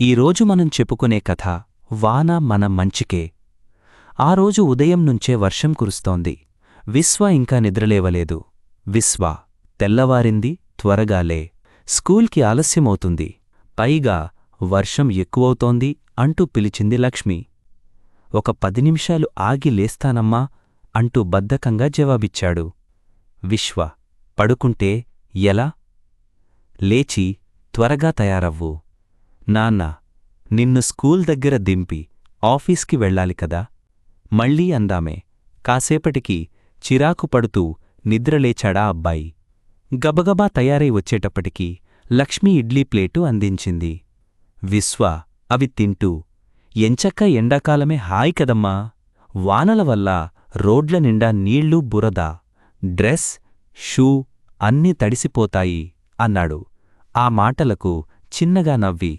ఈరోజు మనం చెప్పుకునే కథ వాన మన మంచికే. ఆ రోజు ఉదయం నుంచే వర్షం కురుస్తోంది. విశ్వ ఇంకా నిద్రలేవలేదు. విశ్వ, తెల్లవారింది, త్వరగా లే, స్కూల్కి ఆలస్యమవుతుంది. పైగా వర్షం ఎక్కువవుతోంది అంటూ పిలిచింది లక్ష్మి. ఒక 10 నిమిషాలు ఆగి లేస్తానమ్మా అంటూ బద్ధకంగా జవాబిచ్చాడు. విశ్వ, పడుకుంటే ఎలా? లేచి త్వరగా తయారవ్వు. నాన్న, నిన్ను స్కూల్ దగ్గర దింపి ఆఫీస్కి వెళ్ళాలి కదా. మళ్ళీ అందామే. కాసేపటికి చిరాకు పడుతూ నిద్రలేచాడా అబ్బాయి. గబగబా తయారై వచ్చేటప్పటికి లక్ష్మి ఇడ్లీ ప్లేటు అందించింది. విశ్వ అవి తింటూ, ఎంచక్క ఎండాకాలమే హాయ్ కదమ్మా, వానల వల్ల రోడ్ల నిండా నీళ్లు, బురద, డ్రెస్, షూ అన్నీ తడిసిపోతాయి అన్నాడు. ఆ మాటలకు చిన్నగా నవ్వి,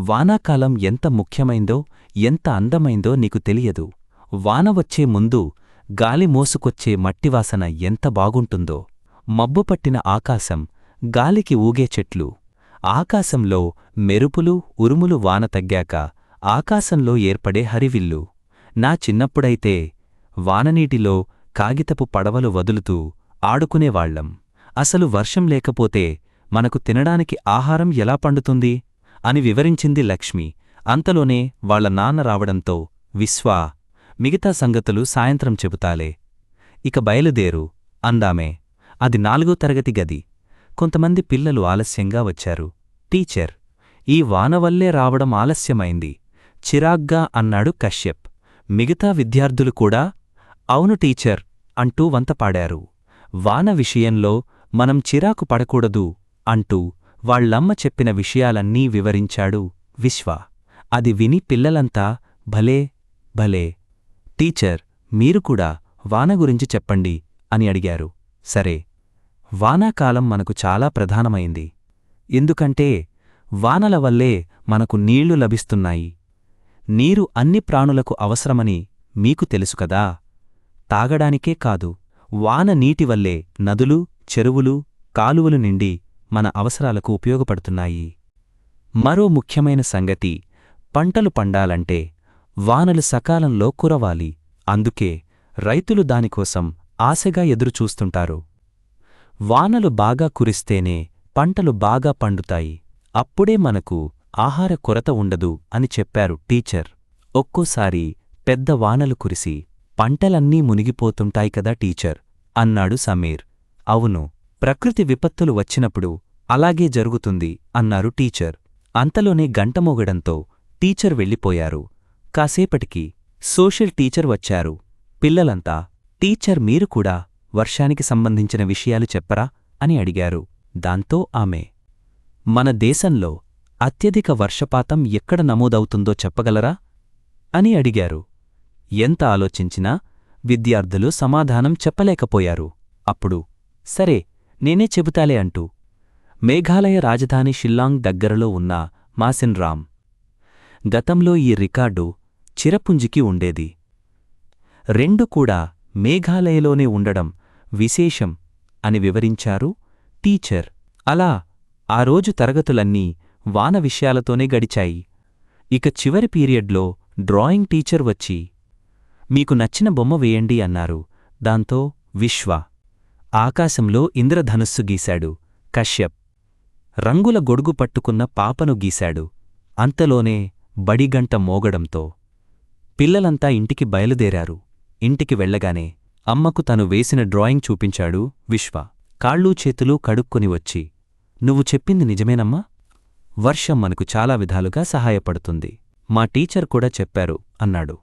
వానాకాలం ఎంత ముఖ్యమైందో, ఎంత అందమైందో నీకు తెలియదు. వాన వచ్చే ముందు గాలి మోసుకొచ్చే మట్టివాసన ఎంత బాగుంటుందో. మబ్బుపట్టిన ఆకాశం, గాలికి ఊగే చెట్లు, ఆకాశంలో మెరుపులు, ఉరుములు, వాన తగ్గాక ఆకాశంలో ఏర్పడే హరివిల్లు. నా చిన్నప్పుడైతే వాననీటిలో కాగితపు పడవలు వదులుతూ ఆడుకునేవాళ్లం. అసలు వర్షం లేకపోతే మనకు తినడానికి ఆహారం ఎలా పండుతుంది అని వివరించింది లక్ష్మి. అంతలోనే వాళ్ల నాన్న రావడంతో, విశ్వా, మిగతా సంగతులు సాయంత్రం చెబుతాలే, ఇక బయలుదేరు అందామే. అది 4వ తరగతి గది. కొంతమంది పిల్లలు ఆలస్యంగా వచ్చారు. టీచర్, ఈ వానవల్లే రావడం ఆలస్యమైంది చిరాగ్గా అన్నాడు కశ్యప్. మిగతా విద్యార్థులు కూడా అవును టీచర్ అంటూ వంతపాడారు. వాన విషయంలో మనం చిరాకు పడకూడదు అంటూ వాళ్లమ్మ చెప్పిన విషయాలన్నీ వివరించాడు విశ్వ. అది విని పిల్లలంతా భలే భలే, టీచర్ మీరు కూడా వాన గురించి చెప్పండి అని అడిగారు. సరే, వానాకాలం మనకు చాలా ప్రధానమైంది. ఎందుకంటే వానల వల్లే మనకు నీళ్లు లభిస్తున్నాయి. నీరు అన్ని ప్రాణులకు అవసరమని మీకు తెలుసు కదా. తాగడానికే కాదు, వాన నీటివల్లే నదులు, చెరువులు, కాలువలు నిండి మన అవసరాలకు ఉపయోగపడుతున్నాయి. మరో ముఖ్యమైన సంగతి, పంటలు పండాలంటే వానలు సకాలంలో కురవాలి. అందుకే రైతులు దానికోసం ఆశగా ఎదురుచూస్తుంటారు. వానలు బాగా కురిస్తేనే పంటలు బాగా పండుతాయి. అప్పుడే మనకు ఆహార కొరత ఉండదు అని చెప్పారు టీచర్. ఒక్కోసారి పెద్ద వానలు కురిసి పంటలన్నీ మునిగిపోతుంటాయి కదా టీచర్ అన్నాడు సమీర్. అవును, ప్రకృతి విపత్తులు వచ్చినప్పుడు అలాగే జరుగుతుంది అన్నారు టీచర్. అంతలోనే గంట మోగడంతో టీచర్ వెళ్ళిపోయారు. కాసేపటికి సోషల్ టీచర్ వచ్చారు. పిల్లలంతా, టీచర్ మీరు కూడా వర్షానికి సంబంధించిన విషయాలు చెప్పరా అని అడిగారు. దాంతో ఆమె, మన దేశంలో అత్యధిక వర్షపాతం ఎక్కడ నమోదవుతుందో చెప్పగలరా అని అడిగారు. ఎంత ఆలోచించినా విద్యార్థులు సమాధానం చెప్పలేకపోయారు. అప్పుడు సరే, నేనే చెబుతాలే అంటూ మేఘాలయ రాజధాని షిల్లాంగ్ దగ్గరలో ఉన్న మాసిన్రామ్. గతంలో ఈ రికార్డు చిరపుంజికి ఉండేది. 2 కూడా మేఘాలయలోనే ఉండడం విశేషం అని వివరించారు టీచర్. అలా ఆ రోజు తరగతులన్నీ వాన విషయాలతోనే గడిచాయి. ఇక చివరి పీరియడ్లో డ్రాయింగ్ టీచర్ వచ్చి, మీకు నచ్చిన బొమ్మ వేయండి అన్నారు. దాంతో విశ్వ ఆకాశంలో ఇంద్రధనుస్సు గీశాడు. కశ్యప్ రంగుల గొడుగు పట్టుకున్న పాపను గీశాడు. అంతలోనే బడిగంట మోగడంతో పిల్లలంతా ఇంటికి బయలుదేరారు. ఇంటికి వెళ్లగానే అమ్మకు తను వేసిన డ్రాయింగ్ చూపించాడు విశ్వ. కాళ్ళూ చేతులూ కడుక్కొని వచ్చి, నువ్వు చెప్పింది నిజమేనమ్మా? వర్షం మనకు చాలా విధాలుగా సహాయపడుతుంది. మా టీచర్ కూడా చెప్పారు అన్నాడు.